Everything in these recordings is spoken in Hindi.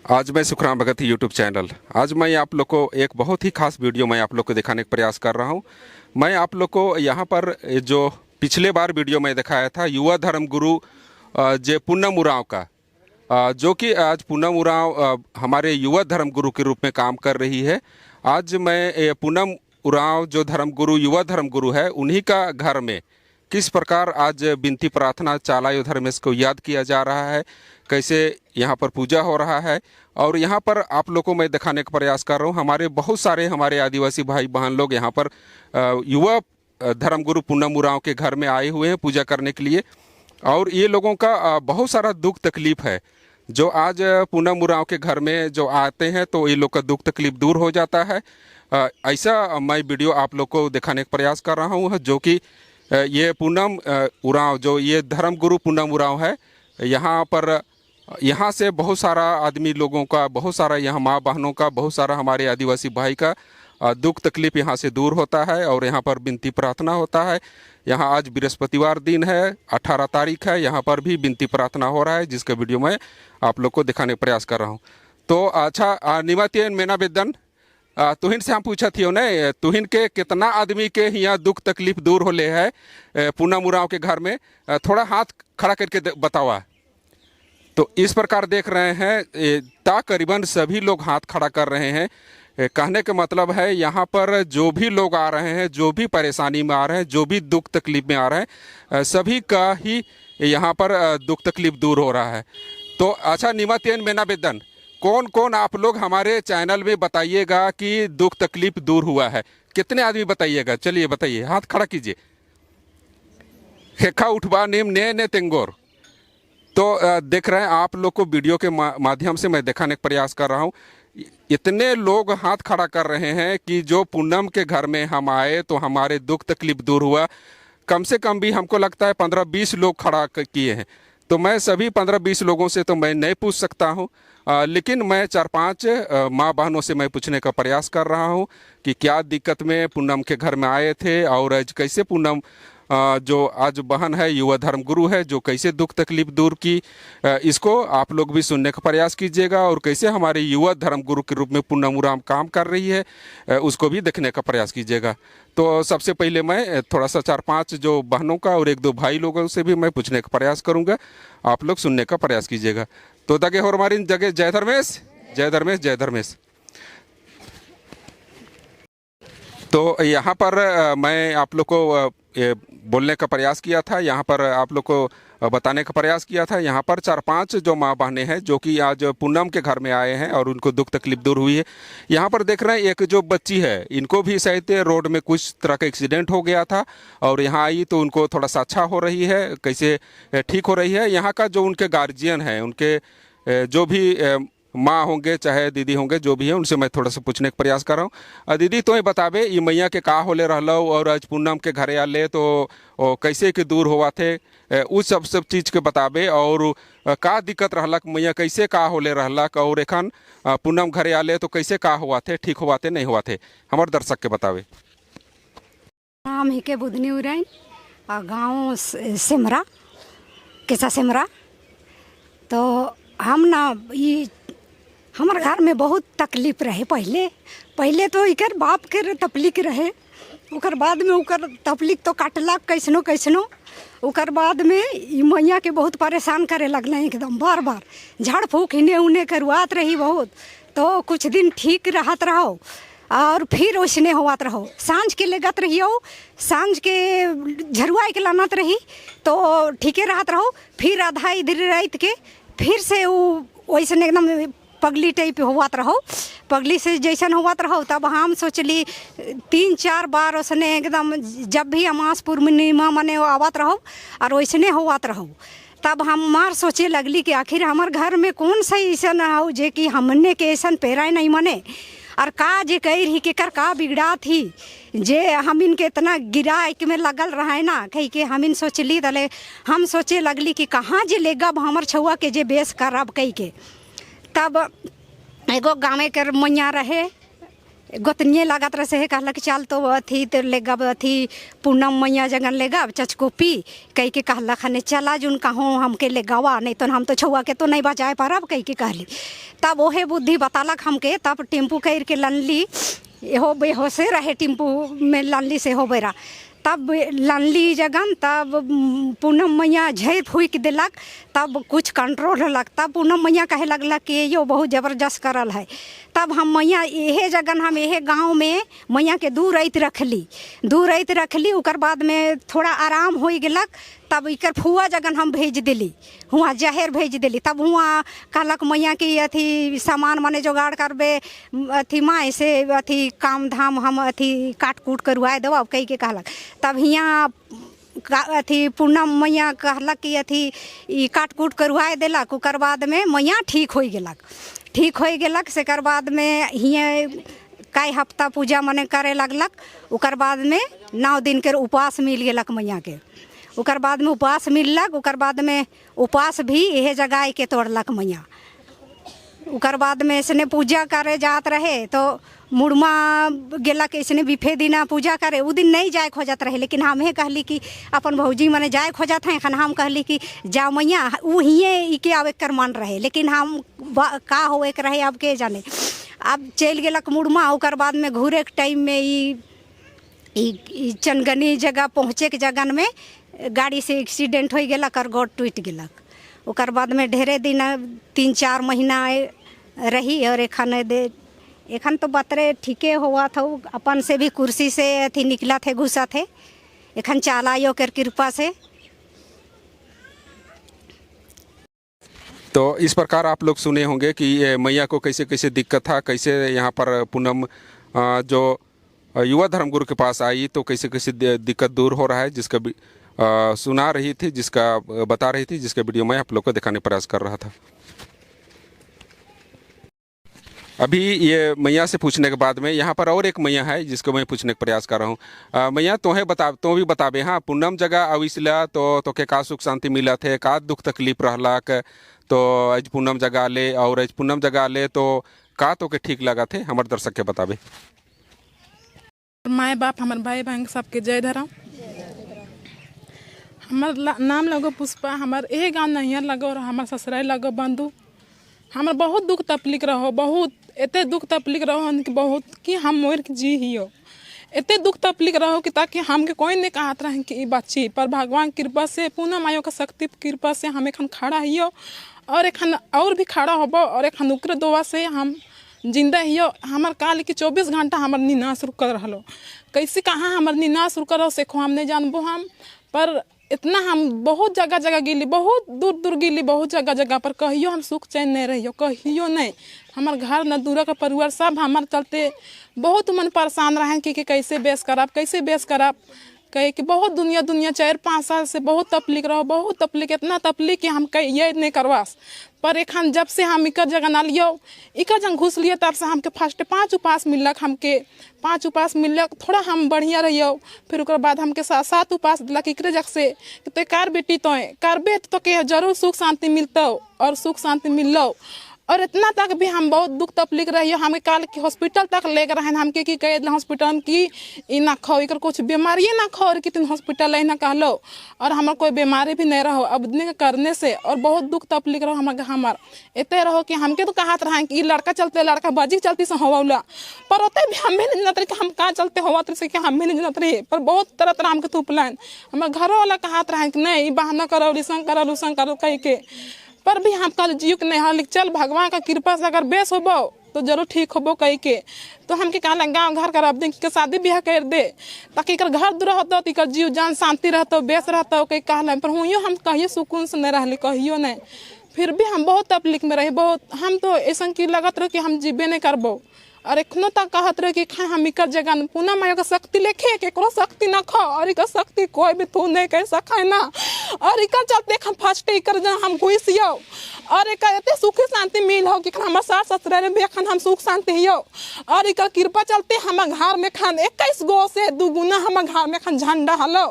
आज मैं सुखराम भगत यूट्यूब चैनल। आज मैं आप लोग को एक बहुत ही खास वीडियो मैं आप लोग को दिखाने का प्रयास कर रहा हूं। मैं आप लोग को यहाँ पर जो पिछले बार वीडियो में दिखाया था युवा धर्म गुरु जे पूनम उरांव का, जो कि आज पूनम उरांव हमारे युवा धर्म गुरु के रूप में काम कर रही है। आज मैं पूनम उरांव जो धर्म गुरु युवा धर्म गुरु है उन्हीं का घर में किस प्रकार आज विनती प्रार्थना चालायो धर्मेश को याद किया जा रहा है, कैसे यहाँ पर पूजा हो रहा है। और यहाँ पर आप लोगों को मैं दिखाने का प्रयास कर रहा हूँ, हमारे बहुत सारे हमारे आदिवासी भाई बहन लोग यहाँ पर युवा धर्मगुरु पूनम उरांव के घर में आए हुए हैं पूजा करने के लिए। और ये लोगों का बहुत सारा दुख तकलीफ है, जो आज पूनम उरांव के घर में जो आते हैं तो ये लोग का दुख तकलीफ दूर हो जाता है। ऐसा मैं वीडियो आप लोग को दिखाने का प्रयास कर रहा हूँ, जो कि ये पूनम उरांव जो ये धर्मगुरु पूनम उरांव है, यहाँ से बहुत सारा आदमी लोगों का, बहुत सारा यहाँ माँ बहनों का, बहुत सारा हमारे आदिवासी भाई का दुख तकलीफ यहाँ से दूर होता है और यहाँ पर विनती प्रार्थना होता है। यहाँ आज बृहस्पतिवार दिन है, 18 तारीख है, यहाँ पर भी विनती प्रार्थना हो रहा है, जिसका वीडियो मैं आप लोग को दिखाने का प्रयास कर रहा हूँ। तो अच्छा निमतियन मेना बेदन तुहिन से हम पूछा थियो ने, तुहिन के कितना आदमी के यहाँ दुख तकलीफ दूर होले है पूनम उरांव के घर में, थोड़ा हाथ खड़ा करके बतावा। तो इस प्रकार देख रहे हैं तकरीबन सभी लोग हाथ खड़ा कर रहे हैं। कहने का मतलब है यहाँ पर जो भी लोग आ रहे हैं, जो भी परेशानी में आ रहे हैं, जो भी दुख तकलीफ में आ रहे हैं, सभी का ही यहाँ पर दुख तकलीफ दूर हो रहा है। तो अच्छा निमतियन मेना बेदन, कौन कौन आप लोग हमारे चैनल में बताइएगा कि दुख तकलीफ दूर हुआ है, कितने आदमी बताइएगा? चलिए बताइए, हाथ खड़ा कीजिए। खेखा उठवा नेम ने ने तेंगोर। तो देख रहे हैं आप लोग को वीडियो के माध्यम से मैं दिखाने का प्रयास कर रहा हूँ। इतने लोग हाथ खड़ा कर रहे हैं कि जो पूनम के घर में हम आए तो हमारे दुख तकलीफ दूर हुआ। कम से कम भी हमको लगता है 15-20 लोग खड़ा किए हैं। तो मैं सभी 15-20 लोगों से तो मैं नहीं पूछ सकता हूँ, लेकिन मैं 4-5 माँ बहनों से मैं पूछने का प्रयास कर रहा हूँ कि क्या दिक्कत में पूनम के घर में आए थे और आज कैसे पूनम जो आज बहन है युवा धर्म गुरु है जो कैसे दुख तकलीफ दूर की, इसको आप लोग भी सुनने का प्रयास कीजिएगा। और कैसे हमारे युवा धर्म गुरु के रूप में पूनम उरांव काम कर रही है उसको भी देखने का प्रयास कीजिएगा। तो सबसे पहले मैं थोड़ा सा 4-5 जो बहनों का और 1-2 भाई लोगों से भी मैं पूछने का प्रयास करूँगा, आप लोग सुनने का प्रयास कीजिएगा। तो दगे हो हमारी जगह जय धर्मेश, जय धर्मेश, जय धर्मेश। तो यहाँ पर मैं आप लोग को बोलने का प्रयास किया था, यहाँ पर आप लोग को बताने का प्रयास किया था। यहाँ पर 4-5 जो माँ बहनें हैं जो कि आज पूनम के घर में आए हैं और उनको दुख तकलीफ दूर हुई है। यहाँ पर देख रहे हैं एक जो बच्ची है, इनको भी शायद रोड में कुछ तरह का एक्सीडेंट हो गया था और यहाँ आई तो उनको थोड़ा सा अच्छा हो रही है, कैसे ठीक हो रही है। यहाँ का जो उनके गार्जियन हैं, उनके जो भी माँ होंगे चाहे दीदी होंगे, जो भी है उनसे मैं थोड़ा सा पूछने का प्रयास कर रहा हूँ। दीदी तो बताबे ये मैया के का होले रहलो और आज पूनम के घरे आले तो कैसे के दूर हुआ थे, उस सब चीज़ के बताबे। और का दिक्कत रहलक मैया, कैसे का होले रहलक, और एखन पूनम घरे आले तो कैसे का हुआ थे, ठीक हुआ थे नहीं हुआ थे, हमारे दर्शक के बतावे। नाम ही के बुधनी उराइन, गाँव सिमरा, किसा सिमरा। तो हम ना ये हमारे घर में बहुत तकलीफ रहे। पहले तो इकर बाप के तकलीफ रहे, उकर बाद में उकर तकलीफ तो काटलक कैसनो। उकर बाद में मैया के बहुत परेशान करे लगल, एकदम बार बार झाड़ फूक इन्हें उन्हें करवात रही बहुत। तो कुछ दिन ठीक रहत रहो और फिर वैसने होवत रहो। सांझ के लेगत रहियो, सांझ के झरुआ के लानत रही तो ठीके रहत रहो। फिर आधा इधर रात के फिर से वो वैसे एकदम पगली टाइप होवत रहो। पगली से जैसन होवत रहो तब हम सोचली 3-4 बार उसने एकदम, जब भी अमास पूर्णिमा मने आवत रहो और वैसने होवत रहो। तब हम मार सोचे लगली कि आखिर हमार घर में कौन सा ऐसा हो जे कि हमने के ऐसा पेराय नहीं मने, और का जे कह रही के कर का बिगड़ा थी जे हम इनके इतना गिरा में लगल रहा ना, कही के हम इन सोचली तले हम सोचे लगली कि कहाँ जे लेगब हमार छुआ के जे बेस करब कही के। तब एगो गाँव के मैया रहे, गोतनिए लागत रहे से कहला कि चल तो अथी तो ले गब अथी पूनम मैया जगन ले गब चचकोपी कह के कहला खने चला जुन कहो हमके ले गवा नहीं तो हम तो छुआ के तो नहीं बचाए पारब कह के कहली। तब ओहे बुद्धि बतालक हमके, तब टेम्पू कर के लनली हो बेहोशे रहे टेम्पू में लनली से हो बेरा, तब लनली जगन तब पूनम मैया झेर फूक दिलक, तब कुछ कंट्रोल होलक। तब पूनम मैया कहे लगलक कि यो बहुत ज़बरदस्त करल है। तब हम मैया यहे जगन हम यहे गांव में मैया के दूर रहित रखली उकर बाद में थोड़ा आराम हो गेलक। तब इकर फुआ जगन हम भेज दिली, हुआ जहर भेज दिली। तब हुआ कहलक मैया की अथी सामान माने जोगाड़ करबे अथी माँ से अथी काम धाम हम अथी काट कूट करवाए दो अब कह के कहलक। तब हियाँ अथी पूनम मैया कहलक कि अथी ई काट कूट करवाए दिलक। उकर बाद में मैया ठीक हो गेलक से कर बाद में हियाँ कई हफ्ता पूजा मने करे लगलक। उकर बाद में 9 दिन के उपवास मिल गेलक मैया के। उकर बाद में उपवास मिललक, उकर बाद में उपवास भी यह जगह के तोड़लक मैया। उकर बाद में इसने पूजा करे जात रहे तो मुड़मा गेलक इसने बिफे दिना पूजा करे। उ दिन नहीं जाए खोजत रहे, लेकिन हमें कहली कि अपन भौजी मने जाए खोजत हैं। हम कहली कि जाओ मैया, उ हिये इके आवे कर मन रहे, लेकिन हम का होए के रहे अब के जाने। अब चल गेलक मुड़मा। उकर बाद में घूरे के टाइम में ई चनगनी जगह पहुँचे के जगन में गाड़ी से एक्सीडेंट हो गेलक और गोड़ टूट गेलक। उकर बाद में ढेरे दिन 3-4 महीना रही और एखन तो बतरे ठीके हुआ था। अपन से भी कुर्सी से अथी निकला थे घुसा थे, एखन चालायो कर कृपा से। तो इस प्रकार आप लोग सुने होंगे कि मैया को कैसे कैसे दिक्कत था, कैसे यहाँ पर पूनम जो युवा धर्मगुरु के पास आई तो कैसे कैसे दिक्कत दूर हो रहा है, जिसका सुना रही थी, जिसका बता रही थी, जिसका वीडियो मैं आप लोग को दिखाने प्रयास कर रहा था। अभी ये मैया से पूछने के बाद में यहाँ पर और एक मैया है जिसको मैं पूछने का प्रयास कर रहा हूँ। मैया तो भी बताबे हाँ पूनम जगह अविसला तो के का सुख शांति मिला थे, का दुख तकलीफ रहलक तो आज पूनम जगह ले और आज पूनम जगह ले तो का तो के ठीक लगा थे, हमारे दर्शक के बताबे। माए बाप हमारे भाई बहन सबके जय धरा। हमार नाम लगो पुष्पा, हमार यही गाँव नैहर लगो और हमार ससुराल लगो बंधु। हमार बहुत दुख तकलीफ रहो, बहुत एते दुख तकलीफ रहो कि बहुत कि हम मोर के जी हियो एते दुख तकलीफ रहो कि ताकि हमके कोई नहीं कहत रहे कि बच्ची पर भगवान कृपा से पूनम आयो का शक्ति कृपा से हम एखन खड़ा हियो और एखन और भी खड़ा होबो और एखन उकर दुआ से हम जिंदा हियो। हमार काल कि 24 घंटा हमार नीना शुरू कर रहो, कैसे कहाँ हमार नीना शुरू करो से हम नहीं जानबो हम। पर इतना हम बहुत जगह जगह गिली, बहुत दूर दूर गिली, बहुत जगह जगह पर कहियो हम सुख चैन नहीं रहियो, कहियो नहीं। हमार घर न दूर का परिवार सब हमारे चलते बहुत मन परेशान रहे कि कैसे बेस करब कहे कि बहुत दुनिया 4-5 साल से बहुत तकलीफ रहो, बहुत तकलीफ, इतना तकलीफ कि हम ये नहीं करवास। पर एखन जब से हम इकर जगह ना लियो, इकर जगह घुस लिए तब से हमके फर्स्ट 5 उपास मिलक, हमके 5 उपास मिलक, थोड़ा हम बढ़िया रहियो। फिर उकर बाद हमके 7 उपास दिलक इकरे जग से कि तो कार बेटी तो करबे तो के जरूर सुख शांति मिलतो और सुख शांति मिललो। और इतना तक भी हम बहुत दुख तकलीफ रहियो। हमें काल की हॉस्पिटल तक ले गए हमके कि कह हॉस्पिटल की ई ना खाओ, इकर कुछ बीमारी ना खाओ और कितने हॉस्पिटल ना कहलो और हमार कोई बीमारी भी नहीं रहो अब दिन करने से। और बहुत दुख तकलीफ रहो हमार इतने रहो कि हमके तो कहत रहे कि लड़का चलते लड़का बाजी चलती से होवला, पर ओते भी हम भी नहीं जानते कि हम कहाँ चलते होवत से कि हम भी नहीं जानते रहे। पर बहुत तरह हमके थूपलन, हमारे घरों वाला कहत रहे कि नहीं बहाना करो रिसंग करो कह के। पर भी हम कल जियो के नहीं हाल चल भगवान का कृपा से अगर बेस होबो तो जरूर ठीक होबो कह के। तो हमके कहला गाँव घर कर दिन के शादी ब्याह कर दे ताकि इकर घर दूर रहता तो इकर जीव जान शांति रहता बेस रहता कहीं कहला। पर हुई हम कहियो सुकून से नहीं रहली, कहियो नहीं। फिर भी हम बहुत तकलीफ में रहे, बहुत हम तो ऐसा की लगत रहे कि हम जीबे नहीं करबो। और एखनो तक कहत रहे कि हम इकर जगह पूनम आयो का शक्ति लेके केकरो शक्ति ना खा और इकर शक्ति कोई भी तू नहीं कह सका ना। और इकर चलते हम फर्स्ट इकर हम घुसियो और एक एते सुख शांति मिल हो कि हमार सास ससुर में एखन हम सुख शांति हियो और एक कृपा चलते हम घर में खान 21 गो से दुगुना हम घर में खान झंडा हलो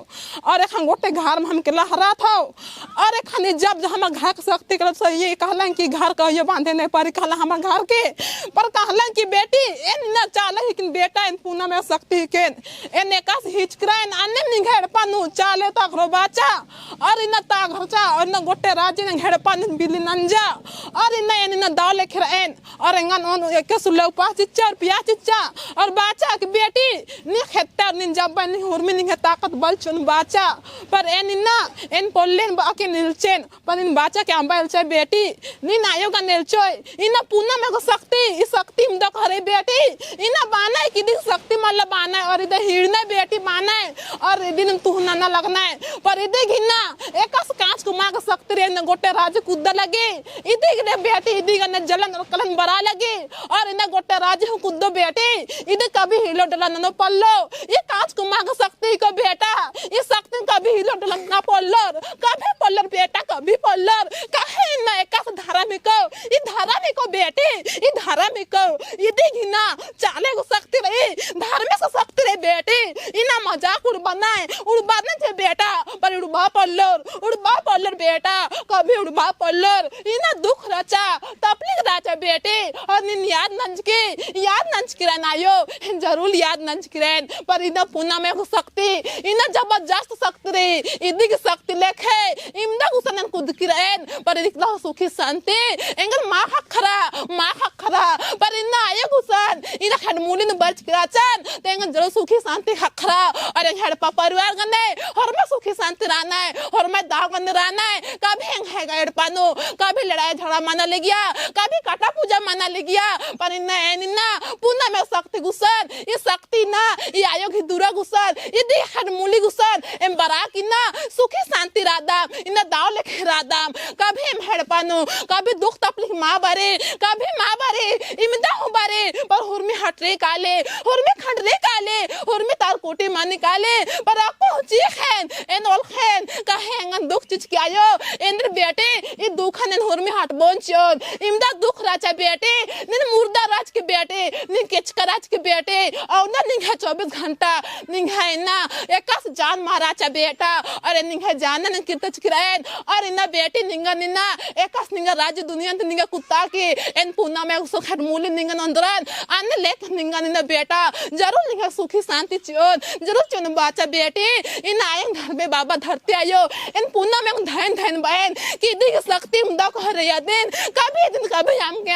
और एखन गोटे घर में हमके लहरा था और एखन जब हम घर के शक्ति कर से ये कहलन कि घर कहियो बांधे नहीं पड़ी कहला हम घर के पर कहलन कि बेटी एन न चाले लेकिन बेटा इन पूना में शक्ति के एन एकास हिचकरान अन्य निघेड़ पानु चाले तकरो बाचा और इन ता घरचा और न गोटे राज्य न घेड़ पानु बिली नंजा और इन दाले खरएन और एंगन ओन एक सुलो पास चिच्चा और पिया चिच्चा और बाचा की बेटी नि खेता नि जब्बा नि हुरमी नि ताकत बल चुन बाचा पर एन पोल्लेन बाके निलचेन पर इन बाचा के अंबा एलचे बेटी नि नायो का निलचोय इन पूना में को शक्ति इस शक्ति में करे बेटी इन बाना की दिन शक्ति मतलब बाना और इधर हिड़ने बेटी बाना और दिन तू ना लगना है पर इधर घिना एकस कांच को मां का शक्ति रे न गोटे राज कुद्दा लगे इधर बेटी इधर न जलन और कलन बरा लगे और इन गोटे राज कुद्दो बेटी इधर कभी हिलो डला न पल्लो ये कांच को मां का शक्ति को बेटा ये शक्ति कभी हिलो डला ना पल्लर कभी पल्लर बेटा कभी पल्लर काहे न एकस धार्मिक ये धार्मिक बेटी ये धार्मिक इधर घिना चाले को शक्ति रे धार्मिक शक्ति रे बेटी इना मजाक उड़बाने थे बेटा पर उड़बा पल्लर बेटा कभी उड़बा पल्लर इना दुख रचा तपलिक रचा बेटे और निन याद नंज के नायो जरूर याद नंज किरन पर इना पुना में शक्ति इना जबरदस्त शक्ति रे इदी की शक्ति लेखे इमदा गुसनन कुद किरन पर इकला सुखी शांति एंगल मां खरा पर इना आयो गुसन इना खडमूली न बच कराचन तेंगन जरूर सुखी शांति खरा और हेड़पा परिवार गने और मैं सुखी शांति रहना है और मैं दागन रहना है कभी है गड़ पानो कभी लड़ाई झगड़ा माना ले गया कभी काटा पूजा माना ले गया पर इन्ना पुना में शक्ति गुसन ये शक्ति ना ये आयोग ही दूरा गुसन ये देखन मूली गुसन एम बराक इन्ना सुखी शांति रादाम इन्ना दाव लेके रादाम कभी हम हेड़ पानो कभी दुख तकलीफ मां बारे इमदा हो बारे पर हुरमी हटरे काले हुरमी खंडरे काले हुरमी तार कोटी मान निकाले पर आपको चीखेन एन ओलखेन कहेंगन दुख चिच के आयो इंद्र बेटे ये दुखन एन हुरमी हट बोंचोन इमदा दुख राजा बेटे निन मुर्दा राज के बेटे निन केचका राज के बेटे और ना निंगा 24 घंटा निंगा ना एकस जान महाराजा बेटा और निंगा जान न कितच किरन और इना बेटी निंगा निना एकस निंगा राज्य दुनिया त निंगा कुत्ता के एन पुना में उसो खडमूली निंगा नंदरन अन्य लेख निंगा निना बेटा जरूर निंगा सुखी शांति चोन जरूर चोन बाचा बेटी इन आयन घर में बाबा धरते आयो इन पुना में धन बहन की दी शक्ति मुदा को हरिया दिन कभी हम के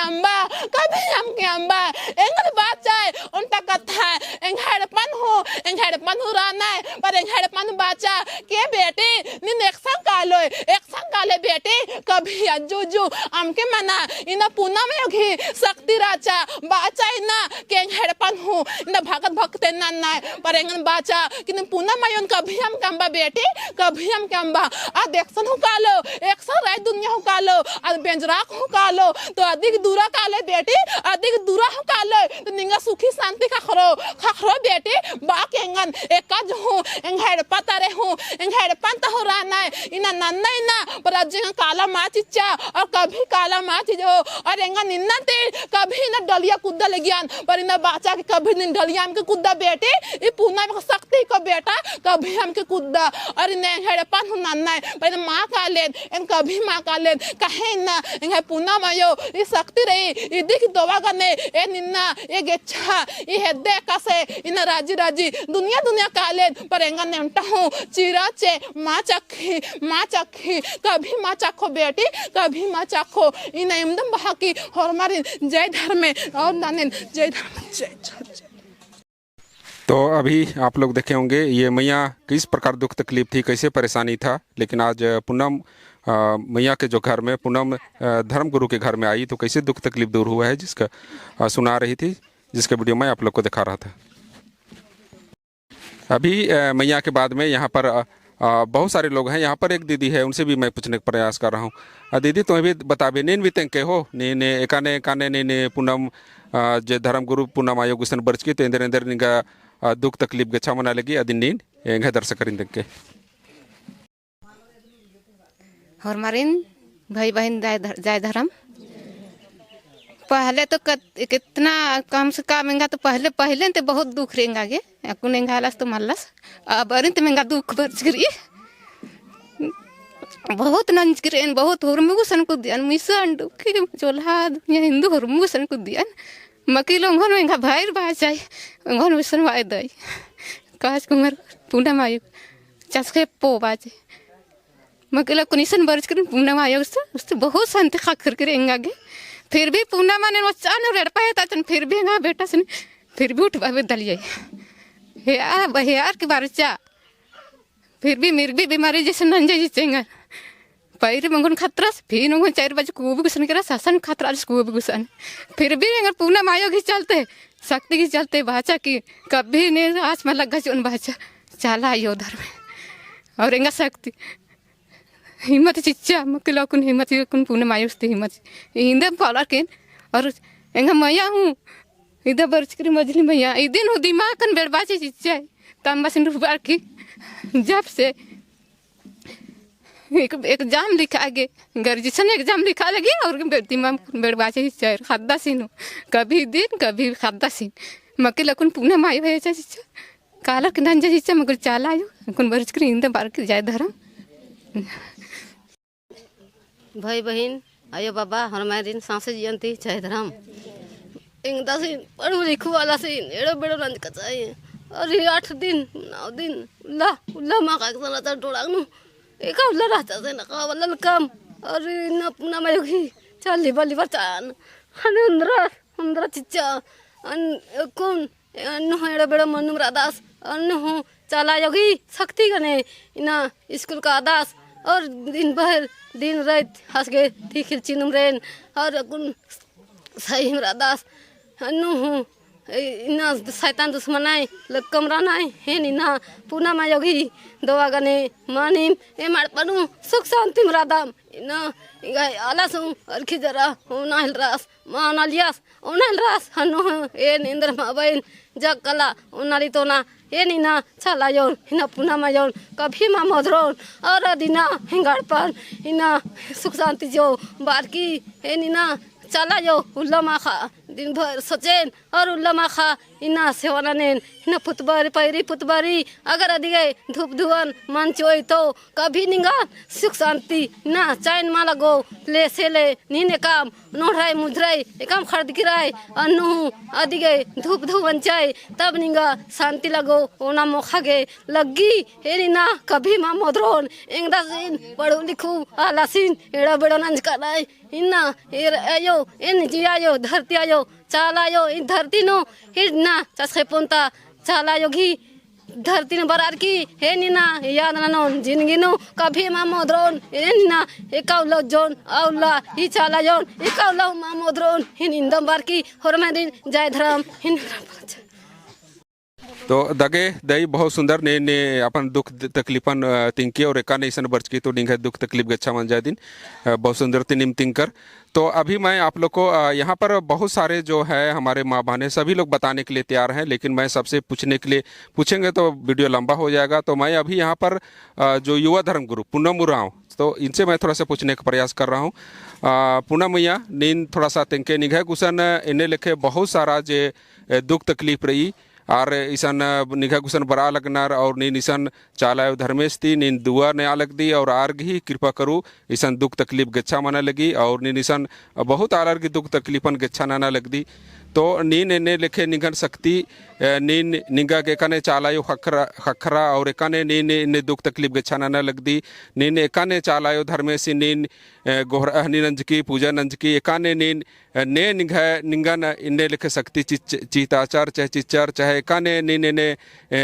अंबा एंगल बात जाए उनका कथा एंगड़पन हो राना पर एंगड़पन बाचा के बेटे निन एक संग काले बेटे कभी अज्जू हमके मना इन पुना में होगी शक्ति राचा बाचा इना के एंगड़पन हो इन भगत भक्ते ना पर एंगन बाचा कि पुना मायन कभी हम कंबा बेटे कभी हम कंबा आ देखसन हो कालो 100 राय दुनिया हो कालो आ बेंजराक हो कालो तो अधिक दूरा काले बेटे अधिक दूरा हो कालो तो निंगा सुखी शांति खखरो बेटे बा केंगन एकज हो एंगहेड़ पता रे हो एंगहेड़ पंत हो राना इना नन्ना इना पर अजंगा काला माचिचा और कभी काला माची जो और एंगा निन्ना ते कभी ना डलिया कुद्दा लगियान पर इना बाचा के कभी दिन डलिया हमके कुद्दा बेटे ई पूना में शक्ति को बेटा कभी हमके कुद्दा और ने हेड़पन हो नन्ना पर मां का लेन एन कभी मां का लेन कहे ना एंगा पूना मायो ई शक्ति रे ई दिख दोवा गने ए निन्ना ए गेच्छा ई हेदे कसे इन राजी दुनिया का लेन पर एंगा नेमटा हो चिराचे मां चखी कभी मां चखो बेटी कभी मां चखो इन एमदम बहाकी हरमारी जय धर्म और नानेन जय धर्म जय। तो अभी आप लोग देखे होंगे ये मैया किस प्रकार दुख तकलीफ थी, कैसे परेशानी था, लेकिन आज पूनम मैया के जो घर में पूनम धर्मगुरु के घर में आई तो कैसे दुख तकलीफ दूर हुआ है जिसका सुना रही थी, जिसका वीडियो मैं आप लोग को दिखा रहा था। अभी मैया के बाद में यहाँ पर बहुत सारे लोग हैं। यहाँ पर एक दीदी है, उनसे भी मैं पूछने का प्रयास कर रहा हूँ। दीदी तुम्हें भी बताबे नीन भी तेंके हो ने एकाने ने पूनम जे धर्मगुरु पूनम आयोग गुसन बर्च की तो इंदर निगा दुख तकलीफ गच्छा मना लगी अदिन नीन एंगे दर्शक करिन देंके हरमारिन भाई बहन जय धर्म। पहले तो कितना कम से कम महंगा तो पहले तो बहुत दुख रहेगा गे अकुन एंगालस तो मल्लस अब अरे तो महंगा दुख बरचरी बहुत नंजकरेन बहुत हुरमुगुसन को दियन मिसन दुखी चोला दुनिया हिंदू हुरमुगुसन को दियन मकीलो घन महंगा भाईर बाचाई घन मिसन वाय दई काज कुमार पुना मायो चसके पो बाजे मकीलो कुनिसन बरचकरेन पुना मायो उससे बहुत शांति खाकर करेंगा गे फिर भी पूना माने चान रेड़ पाए ताचन फिर भी ना बेटा सुन फिर भी उठवा दलिए यार के बारे चा फिर भी मिर्गी बीमारी जैसे नंजे जिचेंगे पैर मंगन खतरा फिर मंगन 4 बजे कुब गुसन करा शासन खतरा कुब गुसन फिर भी अगर पूना मायो घी चलते शक्ति घी चलते भाषा की कभी नहीं आज में लगा चुन भाषा चला आयो उधर में और एंगा शक्ति हिम्मत चिच्चा मकलो कुन हिम्मत कुन पुणे मायुस्ती हिम्मत इंदे फॉलोअर केन और एंगा मैया हूँ इधर बरचकरी मजली मैया इदिन हूँ दिमाग कन बेड़बाची चिच्चा तम बस रुपया की जब से एक एग्जाम लिखा आगे ग्रेजुएशन एग्जाम लिखा लगी और दिमाग बेड़बाची चिच्चा खद्दा सीन कभी दिन कभी खद्दा सीन मकलो कुन पुणे मायु है चिच्चा कालर के नंजा चिच्चा मगर चाला आयो कुन बरचकरी इंदे बार की जय धर्म। भाई बहन आयो बाबा हमारे दिन सांसे जयंती जय धर्म इंगदा से पढ़ू लिखू वाला से एड़ो बेड़ो रंज कचाई अरे 8 दिन 9 दिन उल्ला उल्ला माँ का सला तर टोड़ागनु एक उल्ला रहता से नका वाला काम अरे न पुना में योगी चल लिवर चान हने अंदर चिच्चा अन कौन अन एड़ो बेड़ो मनु रादास अन हूँ चला योगी शक्ति कने इना स्कूल का आदास और दिन भर दिन रात हंस गए थी खिलचिनुम रेन और कुन सही रादास अनु हूँ इना शैतान दुश्मन आए कमरा नाय है नीना पुना मायोगी दवा गने मानिम ए मार पनु सुख शांति रादाम इना इगाय आलासु और खिजरा ओना हलरास माना लियास ओना हलरास हनु ए निंद्र माबैन जग कला ओनाली तोना ये नीना चला योन हिना पुना मायोन कभी मा मधुरोन और दिना हिंगाड़ पर हिना सुख शांति जो बारकी हे नीना चला यो उल्ला माखा दिन भर सचेन और उल्ला माखा इना सेवाना नेन हिना पुतबारी पैरी पुतबारी अगर अधिगे धूप धुवन मन चोई तो कभी निंगा सुख शांति ना चैन माला गो ले सेले नीने काम नोढ़ाई मुद्राई एकम खर्द गिराई अनु अधिगे धूप धुवन चाय तब निंगा शांति लगो ओना मोखा गे लगी हे नीना कभी मा मोद्रोन इंगदा सिन पढ़ू लिखू आलासिन एड़ा बेड़ा नंज कराई इन्ना आयो इन जियायो धरती आयो चालायो इन धरती नो हिना चसखे पोंता चालायो घी धरती ने बरार की हे नीना याद ना जिंदगी नो कभी मामो द्रोन हे नीना एकाउलो जोन आउला ही चालायोन एकाउलो मामो द्रोन हिन इंदम बार की दिन जय धर्म हिन। तो दगे दई बहुत सुंदर ने अपन दुख तकलीफन तिंकी और एका नहीं सन बर्च की तो डिंग दुख तकलीफ गच्छा मन जाए दिन बहुत सुंदर तिनिम तिंकर। तो अभी मैं आप लोग को यहाँ पर बहुत सारे जो है हमारे माँ बहनें सभी लोग बताने के लिए तैयार हैं, लेकिन मैं सबसे पूछने के लिए पूछेंगे तो वीडियो लंबा हो जाएगा। तो मैं अभी यहाँ पर जो युवा धर्मगुरु पूनम उरांव तो इनसे मैं थोड़ा सा पूछने का प्रयास कर रहा हूँ। पूनम मैया नींद थोड़ा सा तिंके निगाह गुसन इन्हें लिखे बहुत सारा जे दुख तकलीफ रही और ईसन निघा गुसन बरा लगनार और नीन ईसन चालायो धर्मेश थी नीन दुआ ने आलग दी और आर्ग ही कृपा करूँ ईसन दुख तकलीफ गच्छा मना लगी और नीन ईसन बहुत आलर की दुख तकलीफन गच्छा नाना लग दी। तो नीन एने लिखे निगन शक्ति नीन निगा के एकाने चालायो खखरा और एकाने नीन इन्ने दुख तकलीफ गच्छा नाना लग दी नीन एकाने चालायो धर्मेश नीन गोहरा नीनंज की पूजा नंज की एकाने नीन ने निगन इन्ने लिखे शक्ति चीताचार चाहे चिच्चार चाहे एकाने नीन इन्ने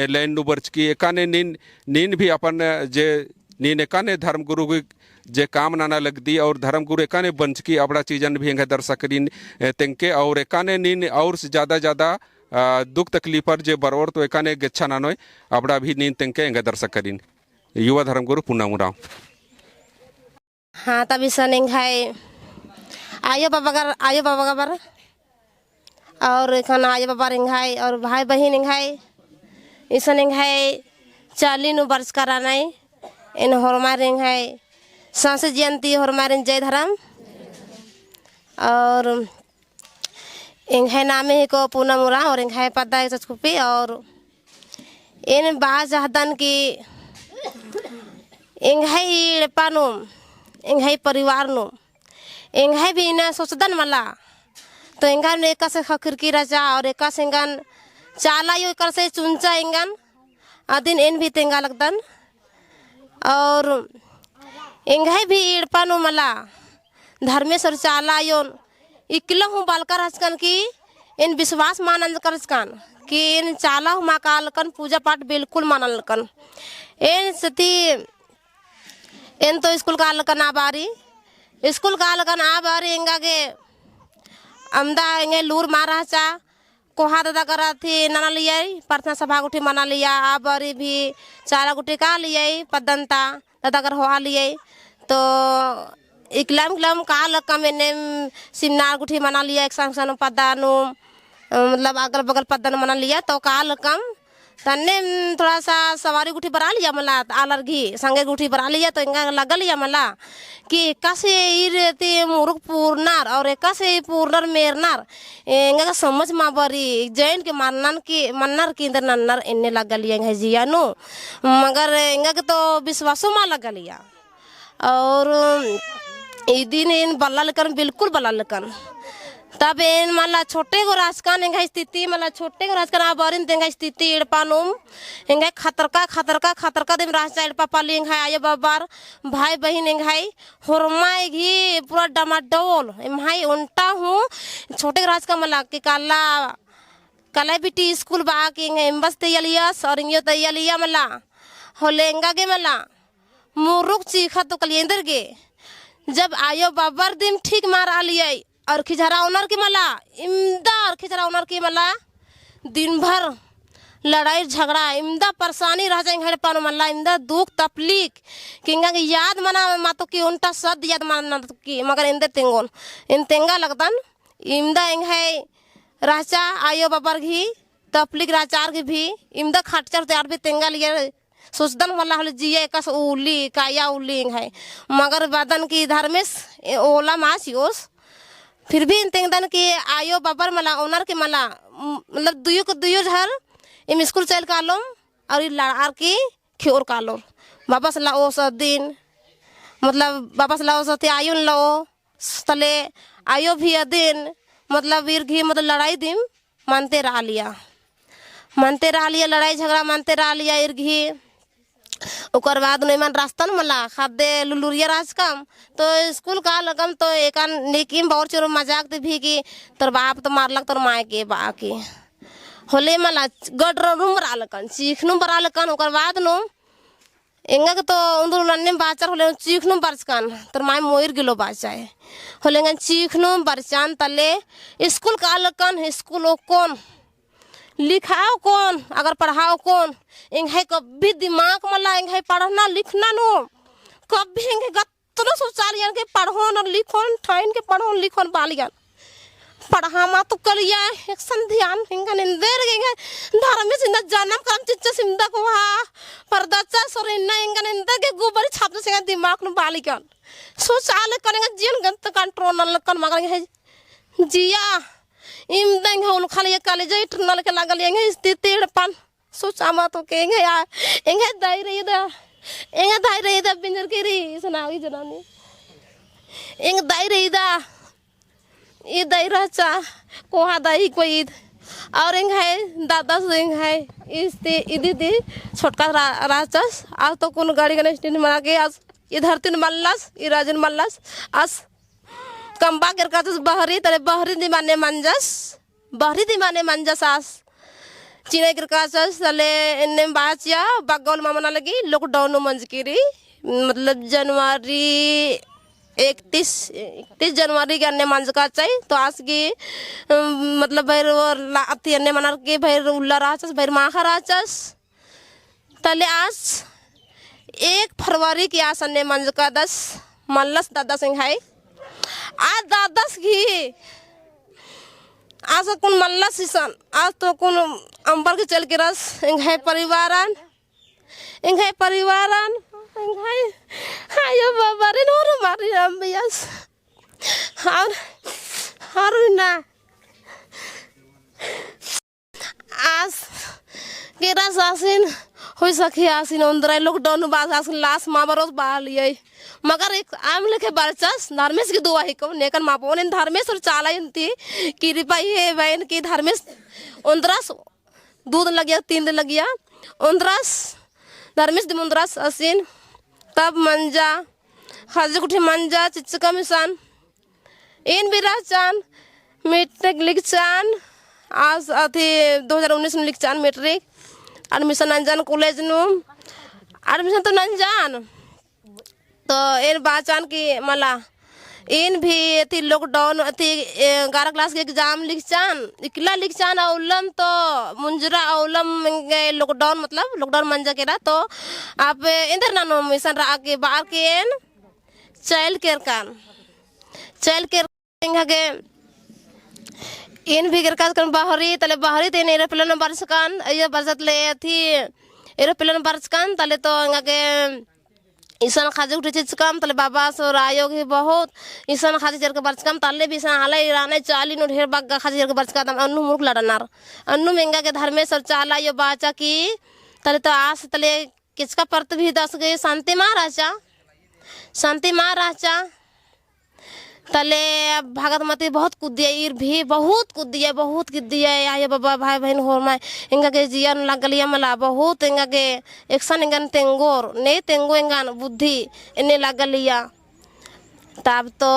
लैन नुबर्च की एकाने नीन भी अपन जे नीन एकाने धर्मगुरु की जे काम नाना लग दी और धर्मगुरु एकाने बंच की अबड़ा चीजन भी हेंगे दर्शक तेंके और एकाने नीन और ज़्यादा दुख तकलीफर जे बरोर तो एकाने गच्छा नानोय अबड़ा भी नीन तेंके हेंगे दर्शक युवा धर्मगुरु पूनम उरांव। हाँ तभी सनिंग है आयो बाबा का बार और खाना आयो बाबा रिंग है और भाई बहन है ईसनिंग है 40 वर्ष कराना इन हरमा रिंग है सांसे जयंती हमारे जय धर्म और इंग है नामे ही को पूनम उरा और इंग है पदा है सचकुपी और इन बाज हदन की इंग है ही पानो इंग है परिवार नो इंग है भी ना सोचदन मला तो इंगन एक से खिड़की रचा और एक से इंगन चाला यो कर से चुनचा इंगन अदिन इन भी तेंगा लगदन और इंगे भी इड़पानो मला धर्मेश्वर चाला योन इकलो हूँ बालकर हसकन की इन विश्वास मानन करसकन कि इन चाला हूँ माकाल कन पूजा पाठ बिल्कुल मानल कन इन सती इन तो स्कूल का लकन आबारी स्कूल का लकन आबारी इंगा के अमदा इंगे लूर मारा चा कोहा दादा करा थी नाना लिया प्रार्थना सभा गुठी मना लिया आबारी भी चारा गुठी का लिया पदंता दादा कर होहा लिए तो इकलम काल कमेने सिमनार गुठी मना लिया एक संग पदानु मतलब अगल बगल पदन मना लिया तो काल कम तन्ने थोड़ा सा सवारी गुठी बरा लिया मला आलर घी संगे गुठी बरा लिया तो इंगा लगल लिया मला कि कसे इरती मुरुक पूर्णर और कसे पूर्णर मेरनर इंगा समझ मा बरी जैन के मन्नर की इंदर नन्नर इन्ने लगल लिया है जिया नो मगर इंगा के तो विश्वासो मा लगल लिया और ई दिन इन बल्ला लकन बिल्कुल बल्ला लकन तब इन मला छोटे को राजकान इंगा स्थिति मला छोटे को राजकान आबरिन देंगा स्थिति इड़पानुम इंगा खतरका दिन राज चाइल पापा लिंगा आयो बाबार भाई बहन इंगाई होरमाई घी पूरा डमाडोल इमहाई उल्टा हूँ छोटे को राज का मला कि कला बिटी स्कूल बा कि इंगा इम्बस तैयालियास और इंगो तैयालिया मला होलेंगा के मला मुरुक चीखा तो कलियंदर के जब आयो बाबर दिन ठीक मार आ लिया और खिजरा ओनर की मला इमदा और खिजरा ओनर की मला दिन भर लड़ाई झगड़ा इमदा परेशानी रह जाएंगे पानो मला इमदा दुख तकलीफ किंगा की याद मना मातो की उल्टा सद याद मना की मगर इंदे तेंगोन इन तेंगा लगतन इमदा इंग है राचा आयो बाबर घी तकलीफ राचार की भी इमदा खटचर तैयार भी तेंगा लिया सोचदन वाला हल जिये कस उली काया उली है मगर बदन की धर्मेश ओला मास योस फिर भी इंतन की आयो बाबर मला ओनर के मला मतलब दुयो झर इम स्कूल चल कालो और लड़ार की खियोर कालो वापस लाओ सब दिन मतलब वापस लाओ सते आयो लाओ तले आयो भी दिन मतलब वीर घी मतलब लड़ाई दिन मानते रह लिया लड़ाई झगड़ा मानते रह लिया इर घी उकर बाद नहीं मन रास्ता न मला खादे लुलुरिया राज कम तो स्कूल का लगम तो एक लेकिन बहुत चोर मजाक ते भी की तोर बाप तो मारलक तोर माय के बा के होले मला गडर रूम रालकन चीखनु बरालकन उकर बाद नो इंगा के तो उंदुर नन्ने बाचर होले चीखनु बरचकन तोर माय मोइर गिलो बाचाए होले चीखनु बरचान तले स्कूल का लगन स्कूल कौन लिखाओ कौन अगर पढ़ाओ कौन इंगे कभी दिमाग मला इंगे पढ़ना लिखना नो कभी इंगे गत्तनो सोचालियन के पढ़ो न लिखोन ठैन के पढ़ो लिखोन बालियन पढ़ा मा तो करिया एक संध्यान इंगा निंदेर इंगे धर्म में सिंदा जन्म करम चिच्चा सिंदा को हा परदाचा सोरिना इंगा निंदा के गोबर छाप से दिमाग न बालियन सोचाले करेंगे जीवन गंत कंट्रोल न लकन मगर है जिया इम देंगे उन खाली काले जाई टनल के लागल इंगे स्थिति पान सोचा मा तो के इंगे दाई रही दा बिंदर के री सुनावी जनानी इंगे दाई रही दा ये दाई राचा कोहा दाई कोई और इंगे दादा से इंगे इसते इदी दी छोटका राचस आज तो कौन गाड़ी गणेश दिन मना के आज इधर तीन मल्लास ये राजन मल्लास आज कंबा कर का तो बहरी दिमाने मंजस आस चीने कर का चले इन्ने बाचिया बागौल मामना लगी लॉकडाउन मंजकीरी मतलब जनवरी 31 जनवरी के अन्य मंज का चाहिए तो आज की मतलब भैर लाती अन्य मनार के भैर उल्ला राचस भैर माखा राचस तले आज 1 फरवरी की आज अन्य मंज का 10 मल्लस दादा सिंह है आज दादस घी आज कौन मल्ला सीसन आज तो कौन अंबर के चल के रस इंगे परिवारन Engai ayo babarin orang mari ambias. Haruna as kira sasin होई सके आसिन अंदर लॉकडाउन बाद आसिन लास्ट माँ बरोस बाल ये मगर एक आम लेके बरचस धर्मेश की दुआ ही को नेकन माँ बोने धर्मेश और चाला इंती की रिपाई है बहन की धर्मेश अंदरस 2 दिन लग गया 3 दिन लग गया अंदरस धर्मेश दिन अंदरस आसिन तब मंजा खाजे कुठी मंजा चिच्चका मिसान इन बिरा चान मैट्रिक लिख चान आज अथी 2019 में लिख चान मैट्रिक एडमिशन नंजान कॉलेज नु एडमिशन तो नंजान तो इन बाचान की मला इन भी थी लॉकडाउन थी 11 क्लास के एग्जाम लिखचान इकला लिखचान औलम तो मुंजरा औलम लॉकडाउन मतलब लॉकडाउन मंजा केरा तो आप इंदर नानो मिशन रा के बाहर के चाइल्ड केयर के इन भी गिरकास कर बाहरी तले बाहरी तेन एरोप्लेन बरसकान ये बरसत ले थी एरोप्लेन बरसकान तले तो के ईसान खाजे उठे चिचकाम तले बाबा सो रायोग ही बहुत ईसान खाजे चर के बरसकाम तले भी ईसान हाले राने चाली नो ढेर बाग खाजे चर के बरसकाम अन्नु मुख लड़नार अन्नु मेंगा के धर्मेश और चाला यो बाचा की तले तो आस तले किसका परत भी 10 गए शांति मां राचा तले भागत मती बहुत कूदिया ईर भी बहुत कूदिया आये बाबा भाई बहन हो मैं इंगा के जियन लगलिया मला बहुत इंगा के एक्शन इंगन तेंगोर ने तेंगो इंगन बुद्धि इन्हें लगलिया तब तो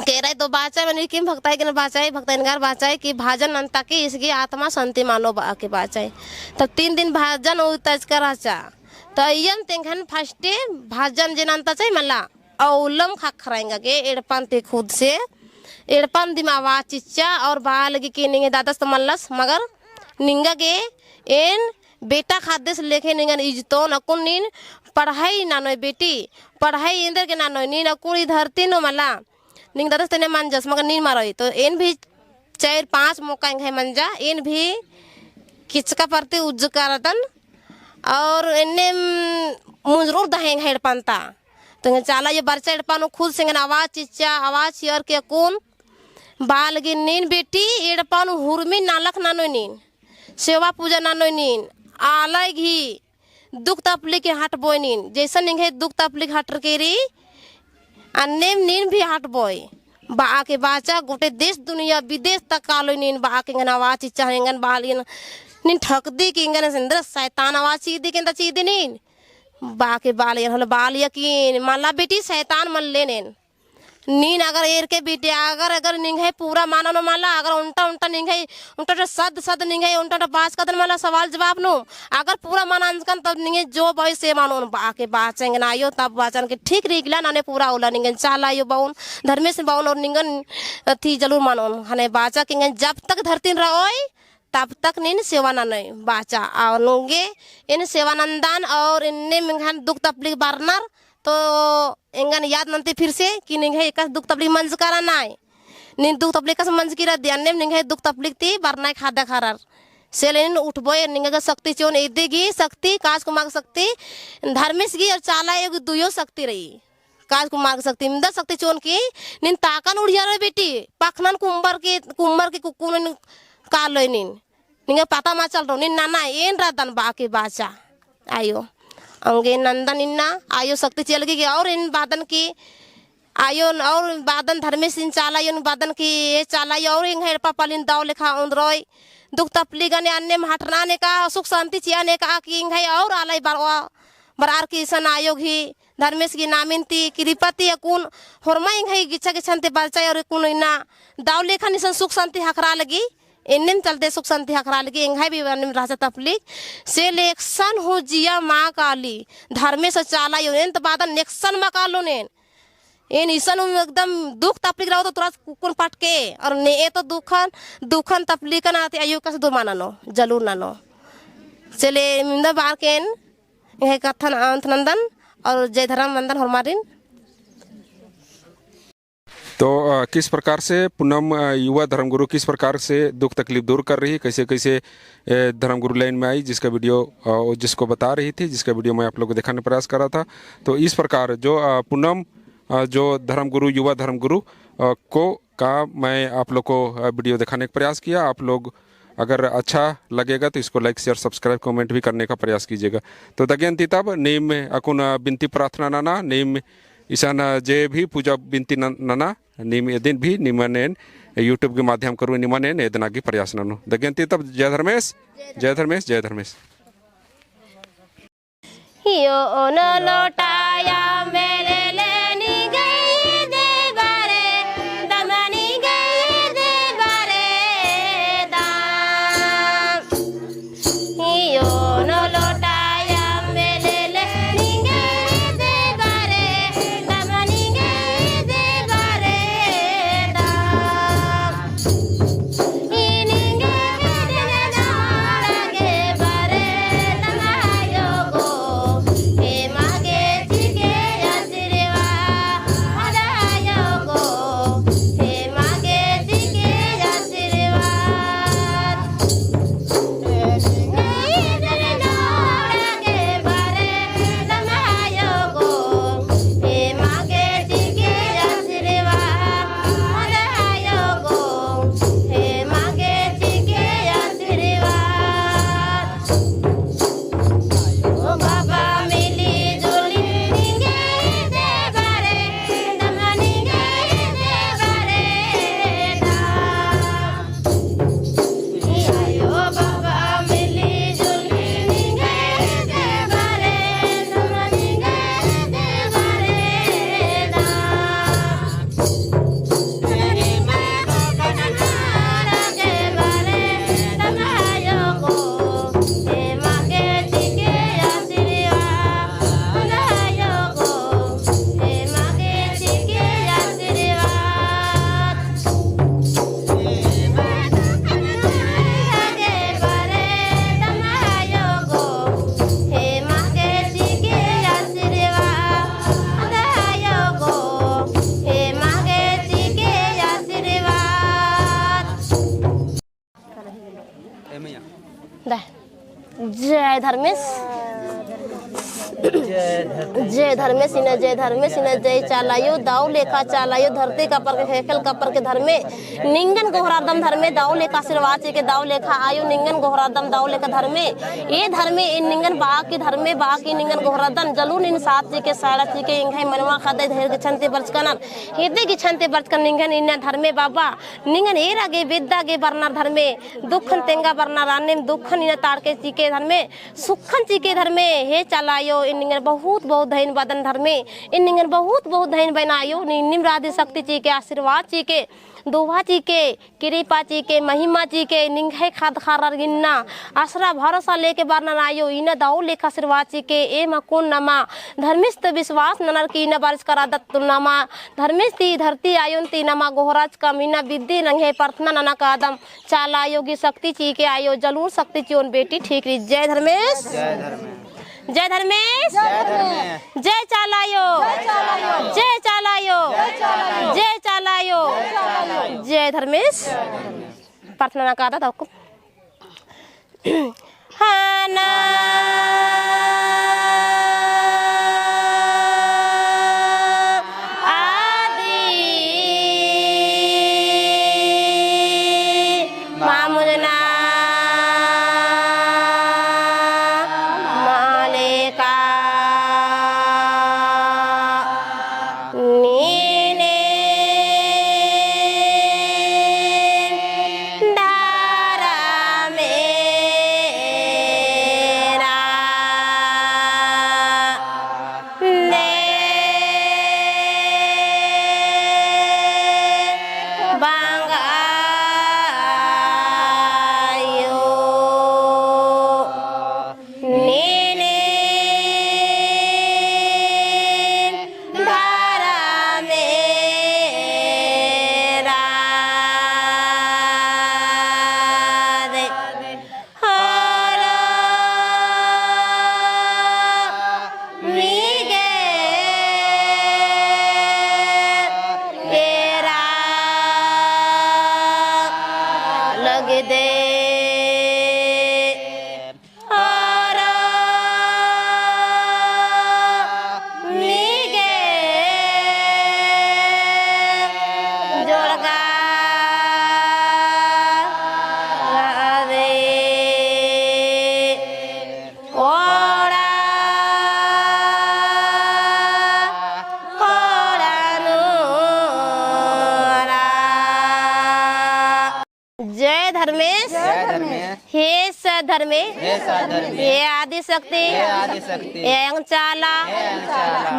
कह रहे तो बाचा मैंने कि भक्ता है कि बाचा है भक्ता इनकार बाचा है कि भाजन अंता की इसकी आत्मा शांति मानो बा के बाचा है तब 3 दिन भाजन उतज कर आचा तो यम तेंगन फर्स्टे भाजन जिन अंता चाहिए मला औलम खाखराएंगा के एड़पान ते खुद से एड़पान दिमावा चिच्चा और बाल लगी के निंगे दादा समलस मगर निंगा के इन बेटा खाद्य से लेके निंगा इजतो नकुन नीन पढ़ाई नानो बेटी पढ़ाई इंदर के नानो नीन अकुड़ी धरती नो मला निंग दादा तने मंजस मगर नीन मारोई तो इन भी 4-5 मौका है मंजा इन भी किचका परते उज्ज करतन और इन्ने मुजरूर दहेंग हेड़पानता तो चाला ये बरचा एड़पानो खुद सिंगन आवाज चिच्चा आवाज शेयर के कौन बाल गी नीन बेटी एड़पानो हुरमी नालक नानो नीन सेवा पूजा नानो नीन आलय घी दुख तपली के हट बोय नीन जैसा निंगे दुख तपली हट केरी अन्नेम नीन भी हट बोय बा के बाचा गोटे देश दुनिया विदेश तक कालो नीन बा के आवाज चिच्चा हिंगन बाल नीन ठक दी कि इंगन सिंदर शैतान आवाज चीदी के चीदी नीन बाके बाल यकीन माला बेटी शैतान मन लेने नीन अगर एर के बेटे अगर निंगे पूरा मानो न माला अगर उल्टा निंगे उल्टा सद निंगे उल्टा बास कदन माला सवाल जवाब नो अगर पूरा माना अंजकन तब निंगे जो भाई से मानो बाके बाचेंगे ना आयो तब बाचन के ठीक रिगला नाने पूरा ओला निंगे चाला आयो बाउन धर्मेश बाउन और निंगन थी जरूर मानो हने बाचा के जब तक धरती रहोय तब तक नीन सेवानंद बाचा और लोगे इन सेवानंदन और इनने मिंगन दुख तकलीफ बारनर तो इंगन याद नंते फिर से कि निंगे एक दुख तकलीफ मंज करा नाय नीन दुख तकलीफ का मंज की ध्यान ने निंगे दुख तकलीफ ती बारनाय खादा खारार से लेन उठबोय निंगे का शक्ति चोन एदेगी शक्ति काज को मांग सकती धर्मेश की और चाला एक दुयो शक्ति रही काज को मांग सकती इंदा शक्ति चोन की नीन ताकन उड़िया रे बेटी पाखनन कुंबर के कुकुन कालो नीन निंगे पता मा चल रो नीन नाना एन रादन बाके बाचा आयो अंगे नंदन इन्ना आयो शक्ति चल गई और इन बादन की आयो और बादन धर्मेश इन चाला इन बादन की ये चाला और इन हेड पापालिन दाव लेखा उंदरोय दुख तपली गने अन्य हटना ने का सुख शांति चिया ने का कि इंग और आलाई बरार की सन आयोग ही धर्मेश की नामिनती कृपति कुन होरमा इंग गिच्छा गिच्छनते बरचा और कुन इना दाव लेखा निसन सुख शांति हकरा लगी इन्हें चलते सुख शांति हकरा लगी इंघाई भी राजा तपलिक से लेक्सन हो जिया माँ काली धर्मेश चाला इन तो बादन नेक्सन माँ कालो ने इन ईसन एकदम दुख तपलिक रहो तो तुरंत कुकुन पटके और ने ए तो दुखन तपलिकन आते आयु का दूर मानो जलूर नानो चले मिंदा बार केन यह कथन नंदन और जय धर्म नंदन हमारिन तो किस प्रकार से पूनम युवा धर्मगुरु किस प्रकार से दुख तकलीफ दूर कर रही है, कैसे कैसे धर्मगुरु लाइन में आई, जिसका वीडियो जिसको बता रही थी, जिसका वीडियो मैं आप लोगों को दिखाने का प्रयास कर रहा था। तो इस प्रकार जो पूनम जो धर्मगुरु युवा धर्मगुरु को का मैं आप लोग को वीडियो दिखाने का प्रयास किया। आप लोग अगर अच्छा लगेगा तो इसको लाइक शेयर सब्सक्राइब कमेंट भी करने का प्रयास कीजिएगा। तो दगेन तिताब नीम अकुन बिनती प्रार्थना नाना नीम ईशान जे भी पूजा बिनती नाना नीम एदिन भी निमनेन यूट्यूब के माध्यम करूँ निमनेन एदना की प्रयास नानु दगेन तिताब। जय धर्मेश, जय धर्मेश, जय धर्मेश। यो न लौटाया मेरे लेनी गई देवरे दमनी गई देवरे दाम यो न लौटाया मेरे लेनी गई देवरे दमनी गई देवरे दाम इनिंगे देना लगे बरे दमायो गो हे मागे चिके आशीर्वाद आदायो गो हे मागे चिके आशीर्वाद देना लगे बरे दमायो गो हे मागे चिके आशीर्वाद आदायो गो हे मागे चिके आशीर्वाद ओ बाबा मिली जुली निगे देवरे दमनी गे देवरे दाम आयो बाबा मिली जुली निगे देवरे दमनी गे देवरे दाम हे मागो कटनारा के बारे दमायो गो हे मागे चिके आशीर्वाद आदायो गो हे मागे चिके आशीर्वाद हे मागो कटनारा के बारे दमायो गो हे मागे चिके आशीर्वाद आदायो गो हे मागे चिके आशीर्वाद जय धर्मेश, जय धर्मेश इन्हें जय धर्मेश इन्हें जय चालायो दाऊ लेखा चालायो धरती कपर के हेकल कपर के धर्मे निंगन गोहरादम धर्मे दाऊ लेखा आशीर्वाद के दाऊ लेखा आयु निंगन गोहरादम दाऊ लेखा धर्मे ये धर्मे इन निंगन बा की धर्मे बा की निंगन गोहरादम जलून इन सात जी के सारा जी के इंघाई मनवा खादे धैर्य के छंते बर्च कनर हेदे की छंते बर्च कर निंगन इन धर्मे बाबा निंगन ए रागे विद्या के बरना धर्मे दुखन तेंगा बरना राने दुखन इन ताड़ के जी के धर्मे सुखन जी के धर्मे हे चालायो इन निंगन बहुत बहुत धैन बदन धर्मे इन निंगन बहुत बहुत धैन बनायो निम राधे शक्ति जी के आशीर्वाद जी के दोहा जी के कृपा जी के महिमा जी के निंघे खाद खार गिन्ना आसरा भरोसा लेके बारना आयो इन दाऊ लेखा आशीर्वाद जी के ए मकुन नमा धर्मेश तो विश्वास ननर की न बारिश करा दत्तु नमा धर्मेश ती धरती आयोन ती नमा गोहराज का मीना विद्य नंगे प्रार्थना नना का आदम चाला योगी शक्ति ची के आयो जलूर शक्ति चोन बेटी ठीक री। जय धर्मेश, जय धर्मेश, जय चालायो, जय चालायो, जय चालायो, जय धर्मेश। प्रार्थना का था आपको हाँ ना दे और नीगे जोड़गा दे ओड़ा जय धर्मेश हे सधर्मेश हे आदि शक्ति एंग चाला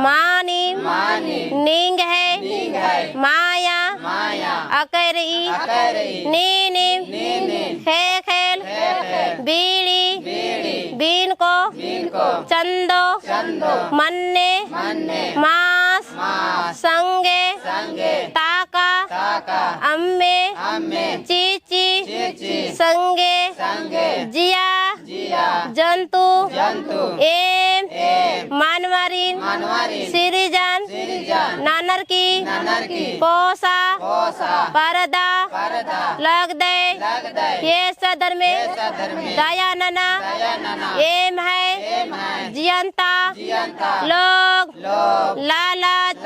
मानी निंग है माया अकरई नीनी हे खेल बीड़ी बीन को चंदो मन्ने मास संगे ताका अम्मे चीची संगे जिया जंतु एम मानवारीन सिरिजन नानर की पोसा परदा लग दे ये सदर में दया नना एम है जियंता लोग लालच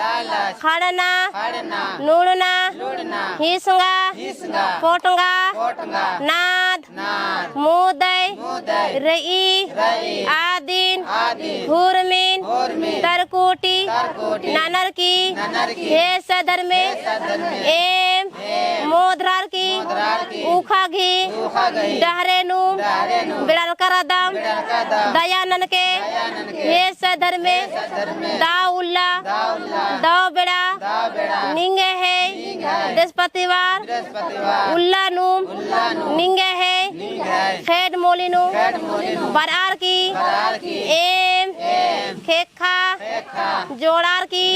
खड़ना नूड़ना हिसंगा फोटंगा नाद मुदय रई आदिन हुरमीन तरकोटी नानर की हे सदर में एम मोधरार की उखा घी डहरेनु बिड़ल करदम दयानन के हे सदर में दाउल्ला दाव बेड़ा निंगे है बृहस्पतिवार उल्ला नूम निंगे है खेड मोलिनु बरार की एम खेखा जोड़ार की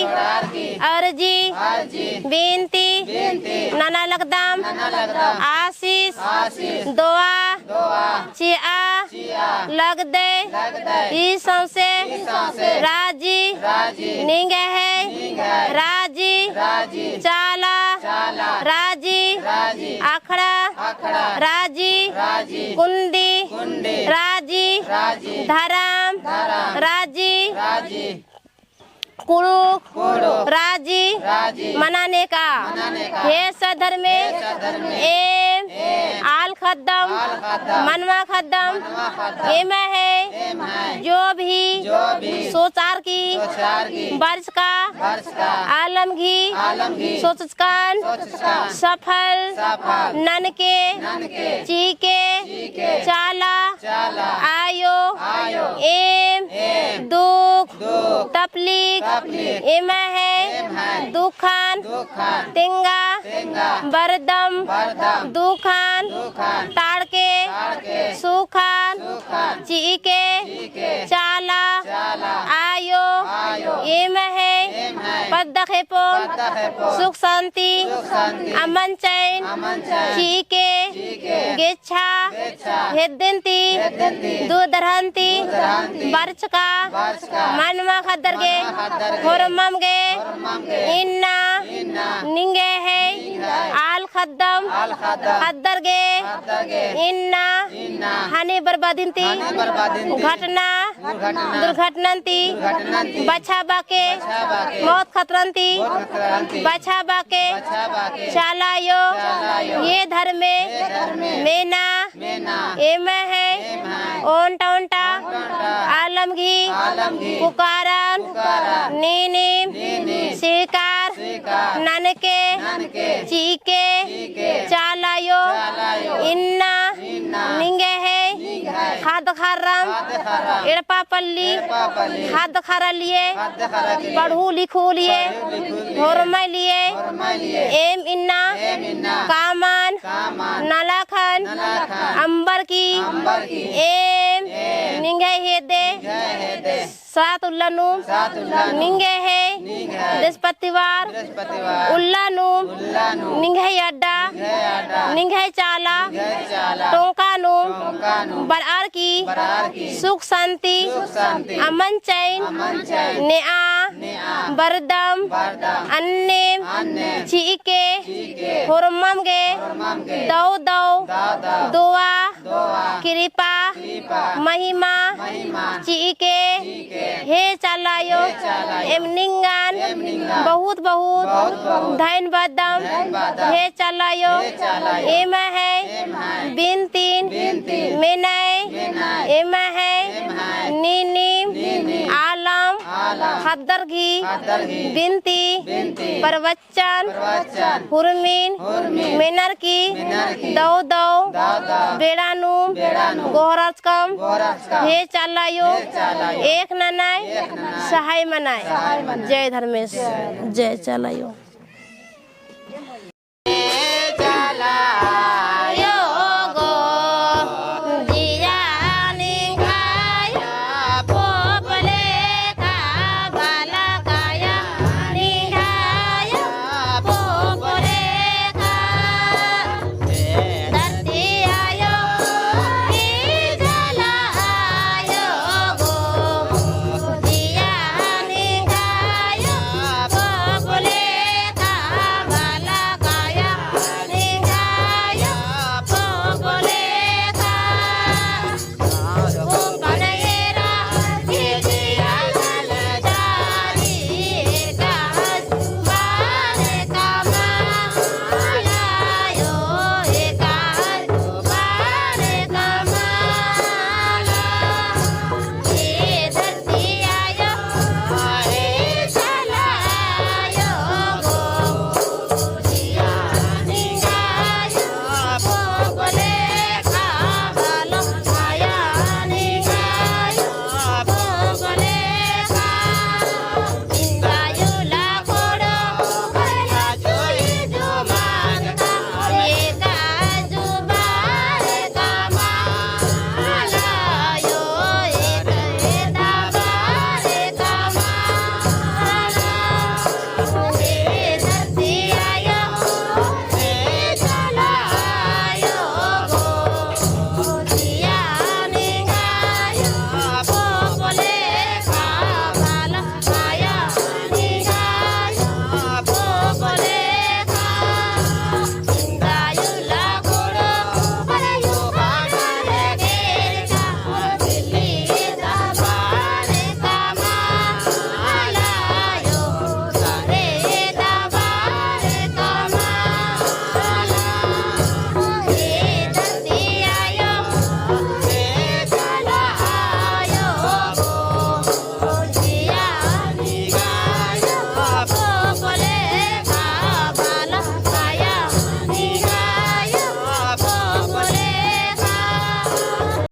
अर्जी बिनती नाना लगदाम आशीष दुआ चिया लग दे से राजी निंगे है राजी चाला राजी आखड़ा राजी कुंडी राजी धर्म राजी कुरुक राजी मनाने का हे सधर में एम आल खद्दम मनवा खद्दम एम है जो भी सोचार की वर्ष का आलमगी सोचकान सफल नन के चीके चाला आयो एम दुख तपलीक एम है दुखान तिंगा बरदम दुखान ताड़के सुखान चीके चाला आयो एम है पद्दखेपो सुख शांति अमन चैन चीके गेच्छा हेद्दंती दूधरहंती बर्च का मनवा खद्दर के होरमम गे इन्ना निंगे है आल खद्दम खद्दर गे इन्ना हानि बर्बादिंती घटना दुर्घटनंती बचा बाके मौत खतरंती बचा बाके चालायो ये धर्म में मेना एम है ओंटा ओंटा आलमगी पुकारन नीनीम शिकार ननके चीके चालायो इन्ना निंगे है खाद खर्रम एड़पा पल्ली खाद खरा लिए पढ़ू लिखू लिए होरमै लिए एम इन्ना कामान नलाखन अंबर की एम निंगे हेदे सात उल्लानु निंगे है बृहस्पतिवार उल्लानु निंगे अड्डा निंगे चाला टोंकानु बरार की सुख शांति अमन चैन नेआ बरदम अन्ने चीके होरमम गे दौ दोआ कृपा महिमा चीके हे चलायो एम निंगान बहुत बहुत धन्यवाद हे चलायो एम है बिनतीन मेनाय एम है नीनी आलम खद्दर घी बिनती परवचन हुरमीन मेनर की दौ बेड़ानुम गोहरज कम हे चलायो एक ननाय सहाय मनाय जय धर्मेश जय चलायो।